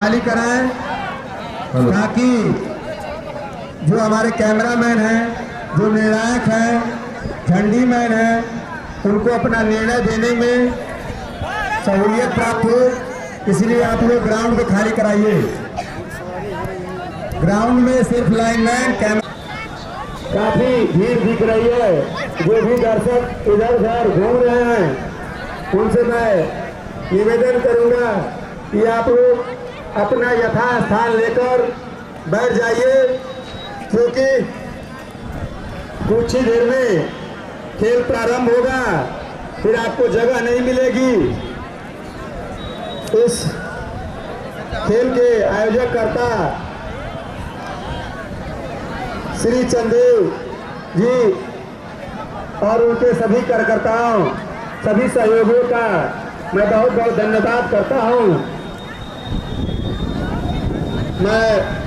खाली कराएं ताकि जो हमारे कैमरामैन हैं, जो निर्णायक हैं, झंडी मैन हैं, उनको अपना निर्णय देने में सहूलियत प्राप्त हो। इसलिए आप लोग ग्राउंड को खाली कराइए। ग्राउंड में सिर्फ लाइनमैन कैमरा। काफी भीड़ दिख रही है। जो भी दर्शक इधर उधर घूम रहे हैं उनसे मैं निवेदन करूंगा कि आप लोग अपना यथास्थान लेकर बैठ जाइए, क्योंकि कुछ ही देर में खेल प्रारंभ होगा, फिर आपको जगह नहीं मिलेगी। इस खेल के आयोजक करता श्री चंदेव जी और उनके सभी कार्यकर्ताओं, सभी सहयोगियों का मैं बहुत बहुत धन्यवाद करता हूं। मैं